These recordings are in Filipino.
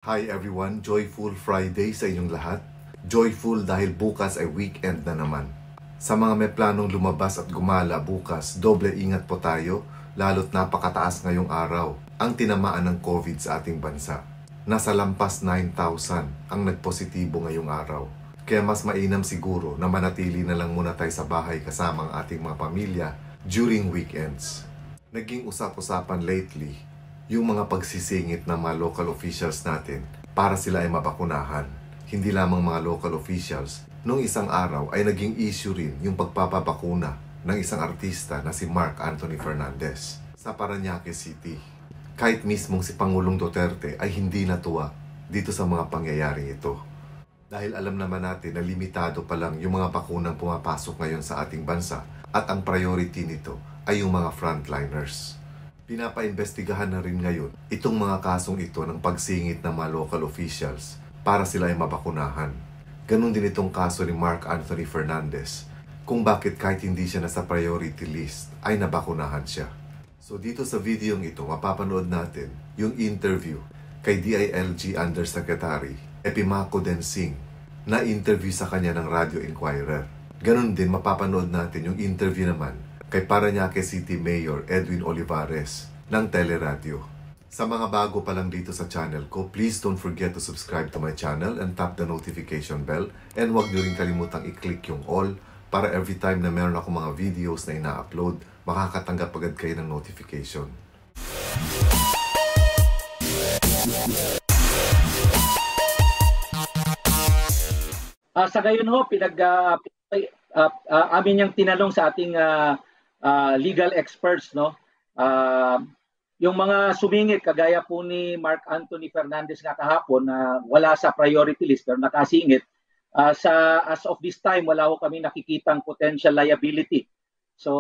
Hi everyone! Joyful Friday sa inyong lahat. Joyful dahil bukas ay weekend na naman. Sa mga may planong lumabas at gumala bukas, doble ingat po tayo, lalo't napakataas ngayong araw ang tinamaan ng COVID sa ating bansa. Nasa lampas 9,000 ang nagpositibo ngayong araw. Kaya mas mainam siguro na manatili na lang muna tayo sa bahay kasama ang ating mga pamilya during weekends. Naging usap-usapan lately yung mga pagsisingit ng mga local officials natin para sila ay mabakunahan. Hindi lamang mga local officials, nung isang araw ay naging issue rin yung pagpapabakuna ng isang artista na si Mark Anthony Fernandez sa Parañaque City. Kahit mismong si Pangulong Duterte ay hindi natuwa dito sa mga pangyayaring ito. Dahil alam naman natin na limitado pa lang yung mga bakunang pumapasok ngayon sa ating bansa at ang priority nito ay yung mga frontliners. Pinapaimbestigahan na rin ngayon itong mga kasong ito ng pagsingit ng mga local officials para sila ay mabakunahan. Ganon din itong kaso ni Mark Anthony Fernandez kung bakit kahit hindi siya nasa priority list ay nabakunahan siya. So dito sa videong ito mapapanood natin yung interview kay DILG Undersecretary Epimaco Densing na interview sa kanya ng Radio Inquirer. Ganon din mapapanood natin yung interview naman kay Parañaque City Mayor Edwin Olivares ng Teleradio. Sa mga bago pa lang dito sa channel ko, please don't forget to subscribe to my channel and tap the notification bell, and huwag nyo rin kalimutang i-click yung all para every time na meron ako mga videos na ina-upload, makakatanggap agad kayo ng notification. Sa gayon ho, amin yung tinanong sa ating legal experts, no? Yung mga sumingit kagaya po ni Mark Anthony Fernandez nga kahapon na wala sa priority list pero nakasingit, as of this time wala ko kami nakikitang potential liability. So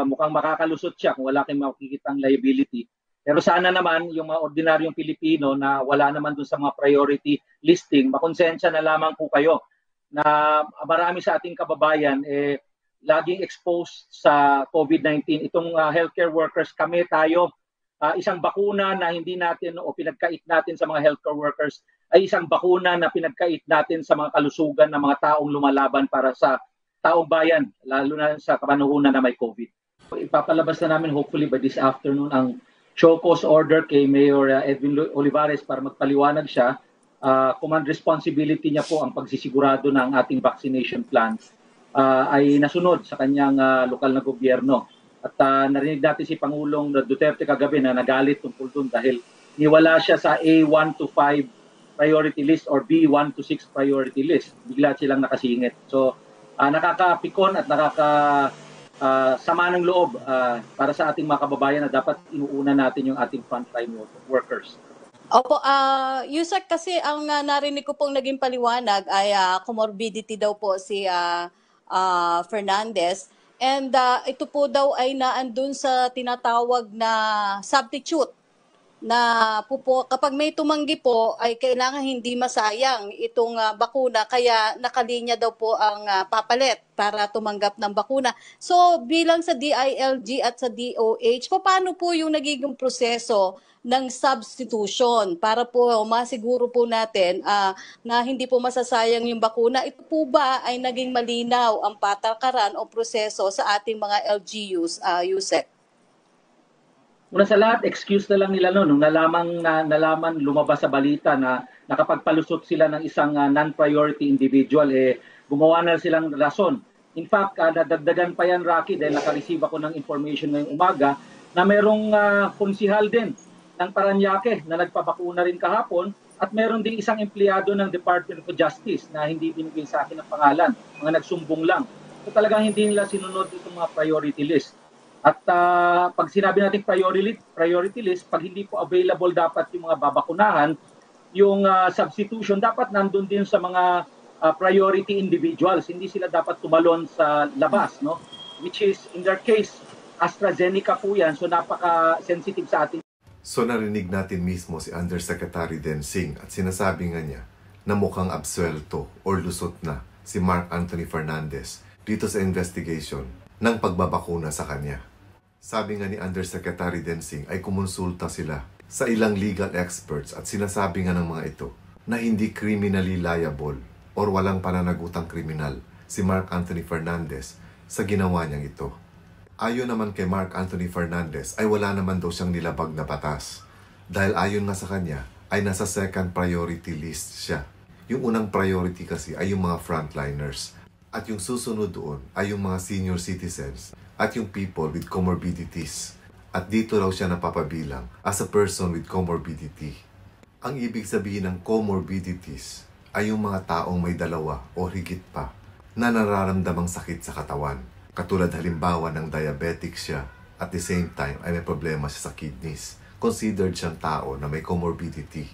mukhang makakalusot siya kung wala kayong makikitang liability. Pero sana naman yung mga ordinaryong Pilipino na wala naman dun sa mga priority listing, makonsensya na lamang po kayo na marami sa ating kababayan laging exposed sa COVID-19. Itong healthcare workers, tayo, isang bakuna na hindi natin o pinagkait natin sa mga healthcare workers ay isang bakuna na pinagkait natin sa mga kalusugan ng mga taong lumalaban para sa taong bayan, lalo na sa kapanuhunan na may COVID. Ipapalabas na namin hopefully by this afternoon ang show cause order kay Mayor Edwin Olivares para magpaliwanag siya. Command responsibility niya po ang pagsisigurado ng ating vaccination plan ay nasunod sa kanyang lokal na gobyerno. At narinig natin si Pangulong Duterte kagabi na nagalit tungkol doon dahil niwala siya sa A1 to 5 priority list or B1 to 6 priority list. Bigla silang nakasingit. So nakakapikon at sama ng loob para sa ating mga kababayan na dapat inuuna natin yung ating frontline workers. Opo, Yusek, kasi ang narinig ko pong naging paliwanag ay comorbidity daw po si Fernandez. And ito po daw ay naandun sa tinatawag na substitute na kapag may tumanggi po ay kailangan hindi masayang itong bakuna, kaya nakalinya daw po ang papalit para tumanggap ng bakuna. So bilang sa DILG at sa DOH, paano po yung nagiging proseso ng substitution para po masiguro po natin na hindi po masasayang yung bakuna? Ito po ba ay naging malinaw ang patakaran o proseso sa ating mga LGUs, Yusek? Una sa lahat, excuse na lang nila nung nalaman lumabas sa balita na nakapagpalusot sila ng isang non-priority individual, gumawa na silang rason. In fact, nadagdagan pa yan, Rocky, dahil nakareceive ako ng information ngayong umaga na merong konsihal din ng Parañaque na nagpabakuna rin kahapon, at meron din isang empleyado ng Department of Justice na hindi binigay sa akin ng pangalan, mga nagsumbong lang. So talagang hindi nila sinunod itong mga priority list. At pag sinabi natin priority list, pag hindi po available dapat yung mga babakunahan, yung substitution dapat nandun din sa mga priority individuals. Hindi sila dapat tumalon sa labas, no? Which is, in their case, AstraZeneca po yan, so napaka-sensitive sa ating. So narinig natin mismo si Undersecretary Densing at sinasabi nga niya na mukhang absuelto or lusot na si Mark Anthony Fernandez dito sa investigation ng pagbabakuna sa kanya. Sabi nga ni Undersecretary Densing ay kumonsulta sila sa ilang legal experts at sinasabi nga ng mga ito na hindi criminally liable or walang pananagutang kriminal si Mark Anthony Fernandez sa ginawa niyang ito. Ayon naman kay Mark Anthony Fernandez ay wala naman daw siyang nilabag na batas dahil ayon nga sa kanya ay nasa second priority list siya. Yung unang priority kasi ay yung mga frontliners at yung susunod doon ay yung mga senior citizens at yung people with comorbidities. At dito raw siya napapabilang as a person with comorbidity. Ang ibig sabihin ng comorbidities ay yung mga taong may dalawa o higit pa na nararamdamang sakit sa katawan. Katulad halimbawa ng diabetic siya at the same time ay may problema siya sa kidneys. Considered siyang tao na may comorbidity.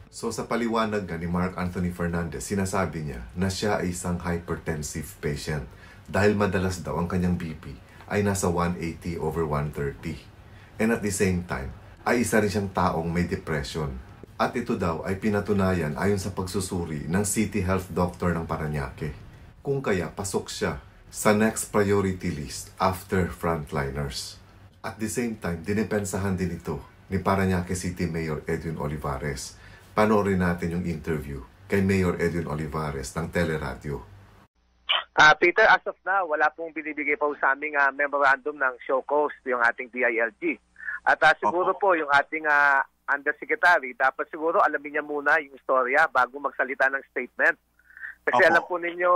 So sa paliwanag nga ni Mark Anthony Fernandez, sinasabi niya na siya ay isang hypertensive patient dahil madalas daw ang kanyang BP ay nasa 180/130. And at the same time, ay isa rin siyang taong may depression. At ito daw ay pinatunayan ayon sa pagsusuri ng City Health Doctor ng Parañaque. Kung kaya pasok siya sa next priority list after frontliners. At the same time, dinipensahan din ito ni Parañaque City Mayor Edwin Olivares. Panoorin natin yung interview kay Mayor Edwin Olivares ng Teleradio. Peter, as of now, wala pong binibigay po sa aming memorandum ng show cause, yung ating DILG. At siguro po yung ating undersecretary, dapat siguro alamin niya muna yung istorya bago magsalita ng statement. Kasi alam po ninyo,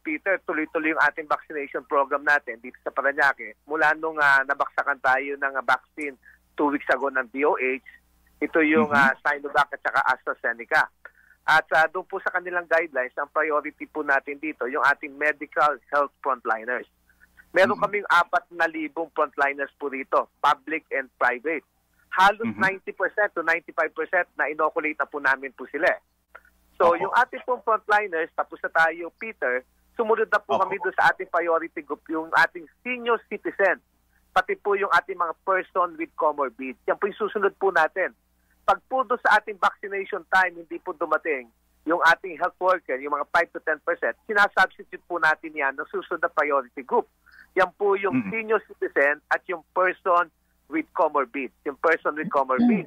Peter, tuloy-tuloy yung ating vaccination program natin dito sa Parañaque. Mula nung nabaksakan tayo ng vaccine 2 weeks ago ng DOH, ito yung Sinovac at saka AstraZeneca. At doon po sa kanilang guidelines, ang priority po natin dito, yung ating medical health frontliners. Meron kaming 4,000 frontliners po dito, public and private. Halos 90% to 95% na inoculate na po namin po sila. So yung ating pong frontliners, tapos na tayo, Peter, sumunod na po kami doon sa ating priority group, yung ating senior citizen, pati po yung ating mga person with comorbid. Yan po yung susunod po natin. Pag po doon sa ating vaccination time, hindi po dumating yung ating health worker, yung mga 5 to 10%, sinasubstitute po natin yan ng susunod na priority group. Yan po yung senior citizen at yung person with comorbid. Yung person with comorbid.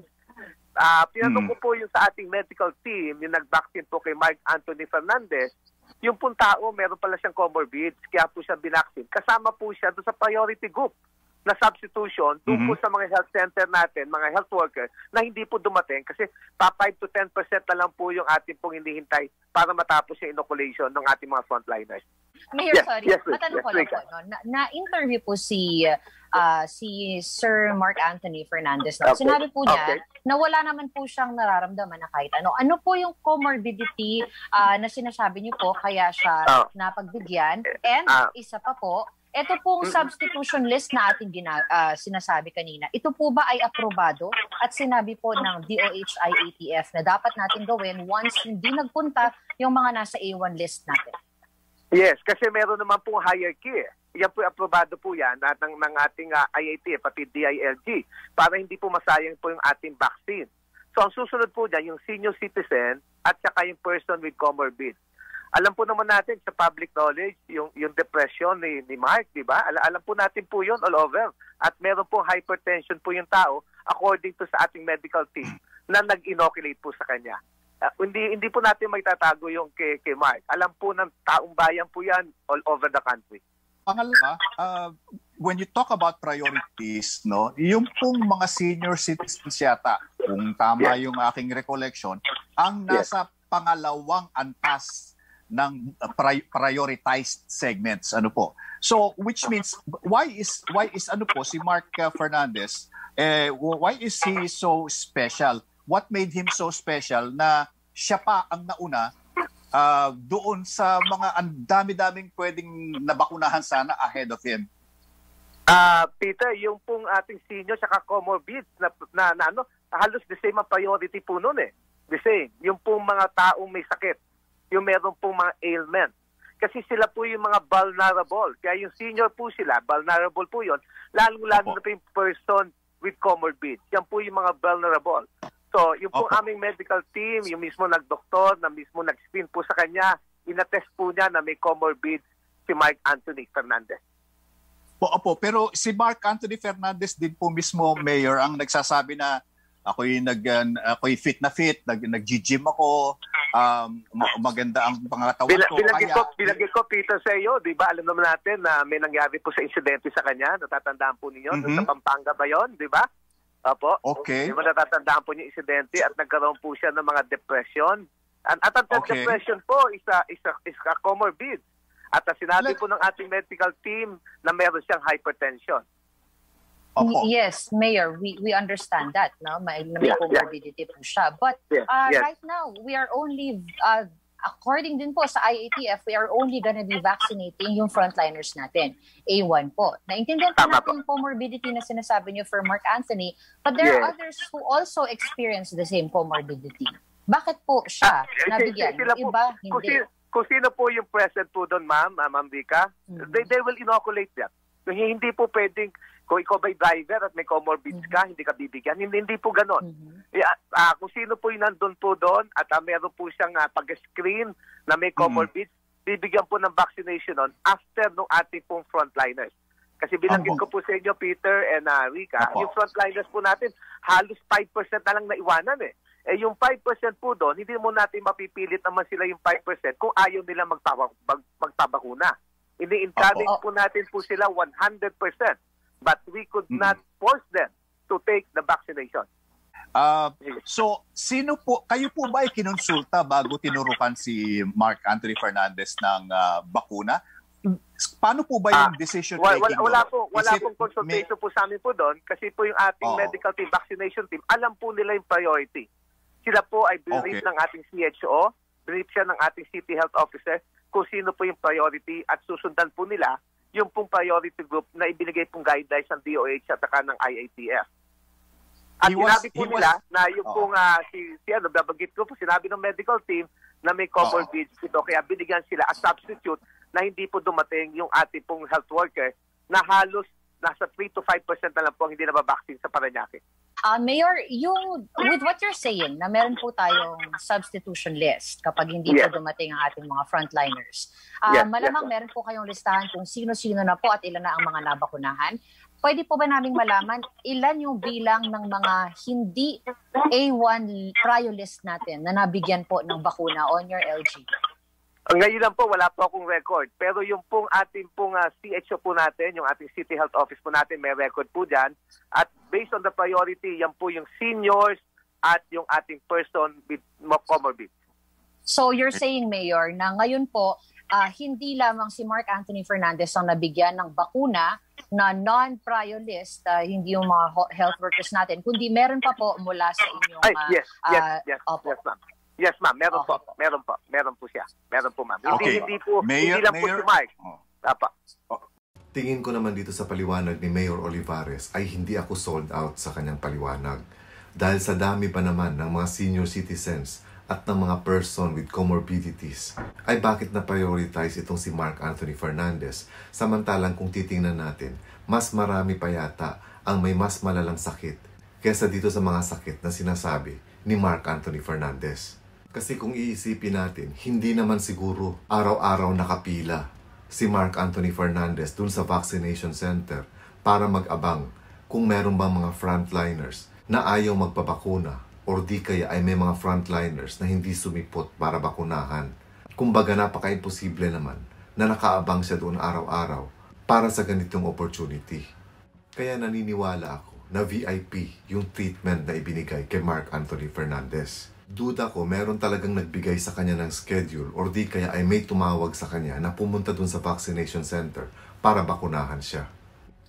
Pinanong ko po yung sa ating medical team, yung nag-vaccine po kay Mark Anthony Fernandez, yung pong tao, meron pala siyang comorbids, kaya po siya binaksin. Kasama po siya doon sa priority group na substitution doon po sa mga health center natin, mga health worker, na hindi po dumating kasi pa 5 to 10% na lang po yung ating pong hinihintay para matapos yung inoculation ng ating mga frontliners. Mayor, sorry, matanong ko lang po, no? Na-interview po si Sir Mark Anthony Fernandez. No? Sinabi po niya na wala naman po siyang nararamdaman na kahit ano. Ano po yung comorbidity na sinasabi niyo po kaya siya napagbigyan? And isa pa po, ito pong substitution list na ating sinasabi kanina, ito po ba ay aprobado at sinabi po ng DOH-IATF na dapat natin gawin once hindi nagpunta yung mga nasa A1 list natin? Yes, kasi meron naman pong hierarchy. Yan po aprobado po yan ng ating IATF pati DILG para hindi po masayang po yung ating vaccine. So ang susunod po dyan, yung senior citizen at saka yung person with comorbid. Alam po naman natin sa public knowledge, yung depression ni Mark, di ba? Alam po natin po yun all over. At meron po hypertension po yung tao according to sa ating medical team na nag-inoculate po sa kanya. Hindi po natin maitatago yung kay Mark. Alam po ng taong bayan po yan all over the country. Pangalawa, when you talk about priorities, no, yung pong mga senior citizens yata, kung tama yung aking recollection, ang nasa pangalawang antas ng prioritized segments, ano po. So which means why is ano po si Mark Fernandez, why is he so special? What made him so special na siya pa ang nauna doon sa mga ang dami-daming pwedeng nabakunahan sana ahead of him? Peter, yung pong ating senior saka comorbid na halos the same ang priority po noon eh. The same. Yung pong mga taong may sakit, yung meron pong mga ailment. Kasi sila po yung mga vulnerable. Kaya yung senior po sila, vulnerable po yun, lalong-lalo na po yung person with comorbid. Yan po yung mga vulnerable. So, yung po aming medical team, yung mismo nagdoktor, na mismo nag-spin po sa kanya, inatest po niya na may comorbid si Mark Anthony Fernandez. Opo, pero si Mark Anthony Fernandez din po mismo, Mayor, ang nagsasabi na Ako'y fit na fit, nag-gym ako, maganda ang pangatawan ko. Bilagay ko, Peter, sa iyo, di ba? Alam naman natin na may nangyari po sa insidente sa kanya. Natatandaan po ninyo? Sa Pampanga ba yun? Di ba? Opo. Okay. Di ba natatandaan po niyo insidente at nagkaroon po siya ng mga depression? At ang depression po is a comorbid. At sinabi po ng ating medical team na meron siyang hypertension. Opo. Yes, Mayor, we understand that, no? May comorbidity po siya. But right now, we are only, according din po sa IATF, we are only gonna be vaccinating yung frontliners natin. A1 po. Naintindihan po natin yung comorbidity na sinasabi niyo for Mark Anthony, but there are others who also experience the same comorbidity. Bakit po siya nabigyan? Iba, hindi. Kung sino po yung present po doon, Ma'am Vika, they will inoculate that. Hindi po pwedeng, kung ikaw ba'y driver at may comorbids ka, hindi ka bibigyan. Hindi po ganon. Kung sino po yung nandun po doon at meron po siyang pag-screen na may comorbids, bibigyan po ng vaccination on after nung ating pong frontliners. Kasi binanggit ko po sa inyo, Peter and Rika, yung frontliners po natin, halos 5% na lang naiwanan eh. Yung 5% po doon, hindi mo natin mapipilit naman sila yung 5% kung ayaw nila magpabakuna. Ini-encourage po natin po sila 100%. But we could not force them to take the vaccination. So, kayo po ba ay kinonsulta bago tinurukan si Mark Anthony Fernandez ng bakuna? Paano po ba yung decision making? Wala pong consultation po sa amin po doon kasi po yung ating medical team, vaccination team, alam po nila yung priority. Sila po ay brief ng ating CHO, brief siya ng ating City Health Officer kung sino po yung priority at susundan po nila yung pong priority group na ibinigay pong guidelines ng DOH at saka ng IATF. At sinabi po nila na yung pong babagit ko po, sinabi ng medical team na may comorbids ito, kaya binigyan sila as substitute na hindi po dumating yung ating pong health worker na halos nasa 3 to 5% na lang po hindi nababaksin sa Parañaque. Mayor, with what you're saying, na meron po tayong substitution list kapag hindi po dumating ang ating mga frontliners. Malamang meron po kayong listahan kung sino-sino na po at ilan na ang mga nabakunahan. Pwede po ba naming malaman ilan yung bilang ng mga hindi A1 prior list natin na nabigyan po ng bakuna on your LG? Ngayon lang po, wala po akong record. Pero yung pong ating pong CHO po natin, yung ating City Health Office po natin, may record po dyan. At based on the priority, yan po yung seniors at yung ating person with comorbid. So you're saying, Mayor, na ngayon po, hindi lamang si Mark Anthony Fernandez ang nabigyan ng bakuna na non-prior list, hindi yung mga health workers natin, kundi meron pa po mula sa inyong... Yes, ma'am. Yes, ma'am. Meron po. Meron po siya. Meron po, ma'am. Hindi lang po si Mark. Tingin ko naman dito sa paliwanag ni Mayor Olivares ay hindi ako sold out sa kanyang paliwanag. Dahil sa dami pa naman ng mga senior citizens at ng mga person with comorbidities, ay bakit na-prioritize itong si Mark Anthony Fernandez? Samantalang kung titingnan natin, mas marami pa yata ang may mas malalang sakit kesa dito sa mga sakit na sinasabi ni Mark Anthony Fernandez. Kasi kung iisipin natin, hindi naman siguro araw-araw nakapila si Mark Anthony Fernandez dun sa vaccination center para mag-abang kung meron bang mga frontliners na ayaw magpabakuna or di kaya ay may mga frontliners na hindi sumipot para bakunahan. Kumbaga napaka-imposible naman na nakaabang siya doon araw-araw para sa ganitong opportunity. Kaya naniniwala ako na VIP yung treatment na ibinigay kay Mark Anthony Fernandez. Duda ko meron talagang nagbigay sa kanya ng schedule or di kaya ay may tumawag sa kanya na pumunta dun sa vaccination center para bakunahan siya.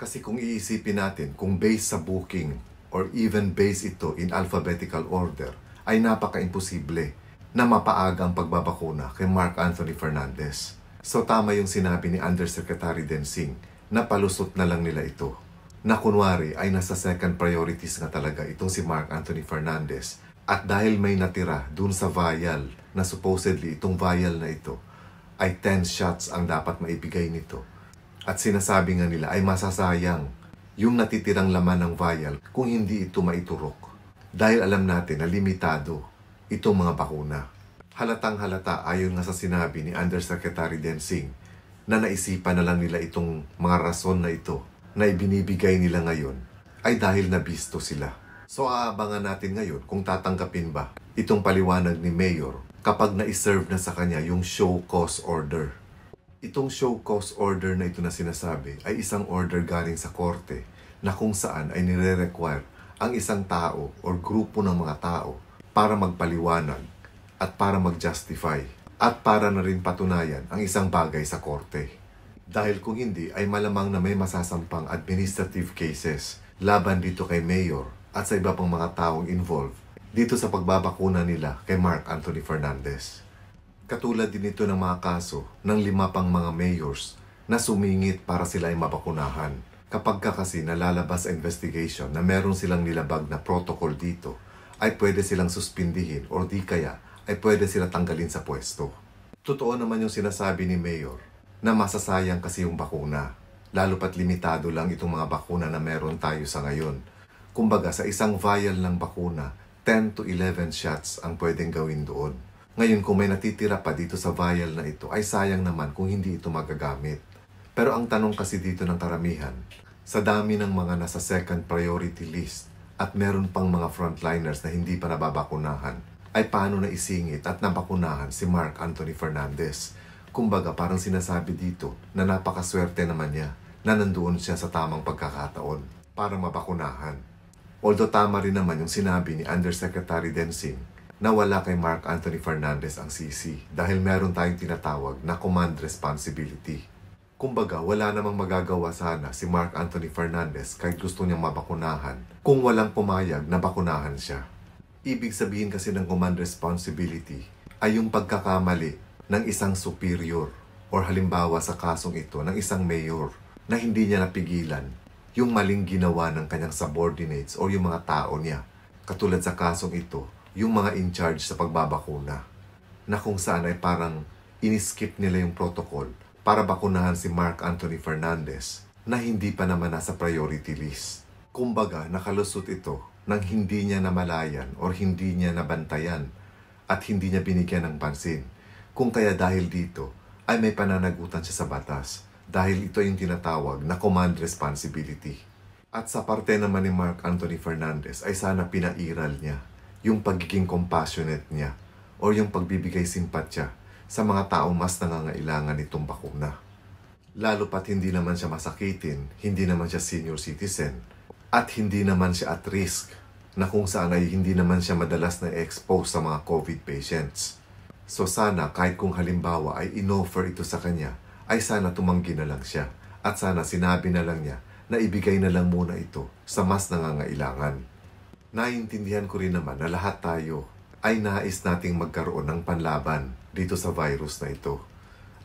Kasi kung iisipin natin, kung based sa booking or even based ito in alphabetical order, ay napaka-imposible na mapaaga ang pagbabakuna kay Mark Anthony Fernandez. So tama yung sinabi ni Undersecretary Densing na palusot na lang nila ito. Na kunwari ay nasa second priorities na talaga itong si Mark Anthony Fernandez. At dahil may natira dun sa vial na supposedly itong vial na ito ay 10 shots ang dapat maibigay nito. At sinasabi nga nila ay masasayang yung natitirang laman ng vial kung hindi ito maiturok. Dahil alam natin na limitado itong mga bakuna. Halatang halata ayon nga sa sinabi ni Undersecretary Densing na naisipan na lang nila itong mga rason na ito na ibinibigay nila ngayon ay dahil nabisto sila. So aabangan natin ngayon kung tatanggapin ba itong paliwanag ni Mayor kapag na-serve na sa kanya yung show cause order. Itong show cause order na ito na sinasabi ay isang order galing sa korte na kung saan ay nire-require ang isang tao o grupo ng mga tao para magpaliwanag at para mag-justify at para na rin patunayan ang isang bagay sa korte. Dahil kung hindi ay malamang na may masasampang administrative cases laban dito kay Mayor at sa iba pang mga taong involved dito sa pagbabakuna nila kay Mark Anthony Fernandez. Katulad din ito ng mga kaso ng 5 pang mga mayors na sumingit para sila ay mabakunahan. Kapag kasi nalalabas sa investigation na meron silang nilabag na protocol dito, ay pwede silang suspindihin o di kaya ay pwede sila tanggalin sa pwesto. Totoo naman yung sinasabi ni Mayor na masasayang kasi yung bakuna, lalo pat limitado lang itong mga bakuna na meron tayo sa ngayon. Kumbaga sa isang vial ng bakuna, 10 to 11 shots ang pwedeng gawin doon. Ngayon kung may natitira pa dito sa vial na ito, ay sayang naman kung hindi ito magagamit. Pero ang tanong kasi dito ng karamihan, sa dami ng mga nasa second priority list at meron pang mga frontliners na hindi pa nababakunahan, ay paano na isingit at nabakunahan si Mark Anthony Fernandez? Kumbaga parang sinasabi dito na napakaswerte naman niya na nandoon siya sa tamang pagkakataon para mabakunahan. Although tama rin naman yung sinabi ni Undersecretary Densing na wala kay Mark Anthony Fernandez ang CC dahil meron tayong tinatawag na command responsibility. Kumbaga, wala namang magagawa sana si Mark Anthony Fernandez kahit gusto niyang mabakunahan kung walang pumayag na bakunahan siya. Ibig sabihin kasi ng command responsibility ay yung pagkakamali ng isang superior or halimbawa sa kasong ito ng isang mayor na hindi niya napigilan yung maling ginawa ng kanyang subordinates o yung mga tao niya. Katulad sa kasong ito, yung mga in charge sa pagbabakuna, na kung saan ay parang iniskip nila yung protocol para bakunahan si Mark Anthony Fernandez na hindi pa naman nasa priority list. Kumbaga, nakalusot ito nang hindi niya namalayan or hindi niya nabantayan at hindi niya binigyan ng pansin. Kung kaya dahil dito ay may pananagutan siya sa batas dahil ito yung tinatawag na command responsibility. At sa parte naman ni Mark Anthony Fernandez ay sana pinairal niya yung pagiging compassionate niya o yung pagbibigay simpatya sa mga taong mas nangangailangan nitong bakuna. Lalo pat hindi naman siya masakitin, hindi naman siya senior citizen, at hindi naman siya at risk na kung saan ay hindi naman siya madalas na expose sa mga COVID patients. So sana kahit kung halimbawa ay inoffer ito sa kanya, ay sana tumanggi na lang siya at sana sinabi na lang niya na ibigay na lang muna ito sa mas nangangailangan. Naiintindihan ko rin naman na lahat tayo ay nais nating magkaroon ng panlaban dito sa virus na ito.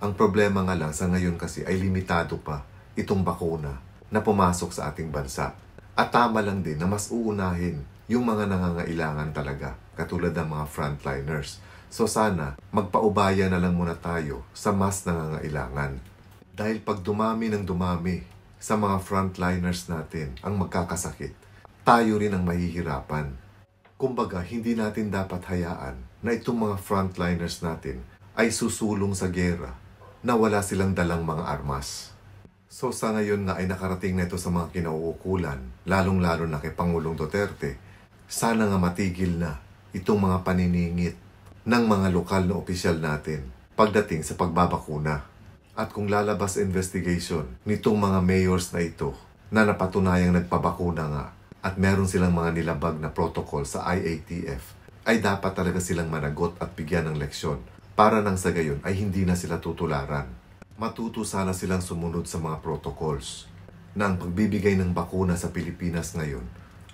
Ang problema nga lang sa ngayon kasi ay limitado pa itong bakuna na pumasok sa ating bansa. At tama lang din na mas uunahin yung mga nangangailangan talaga, katulad ng mga frontliners. So sana magpaubaya na lang muna tayo sa mas nangangailangan. Dahil pag dumami ng dumami sa mga frontliners natin ang magkakasakit, tayo rin ang mahihirapan. Kumbaga, hindi natin dapat hayaan na itong mga frontliners natin ay susulong sa gera na wala silang dalang mga armas. So sa ngayon nga ay nakarating na ito sa mga kinauukulan, lalong-lalo na kay Pangulong Duterte, sana nga matigil na itong mga paniningit ng mga lokal na opisyal natin pagdating sa pagbabakuna. At kung lalabas investigation nitong mga mayors na ito na napatunayang nagpabakuna nga, at meron silang mga nilabag na protocol sa IATF, ay dapat talaga silang managot at bigyan ng leksyon para nang sa gayon ay hindi na sila tutularan. Matuto sana silang sumunod sa mga protocols na ang pagbibigay ng bakuna sa Pilipinas ngayon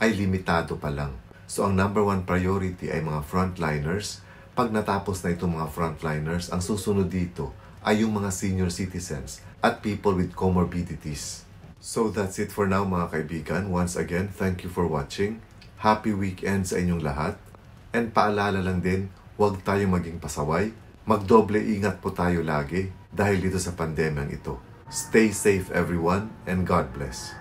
ay limitado pa lang. So ang number 1 priority ay mga frontliners. Pag natapos na itong mga frontliners, ang susunod dito ay yung mga senior citizens at people with comorbidities. So that's it for now mga kaibigan. Once again, thank you for watching. Happy weekend sa inyong lahat. And paalala lang din, huwag tayo maging pasaway. Magdoble ingat po tayo lagi dahil dito sa pandemyang ito. Stay safe everyone and God bless.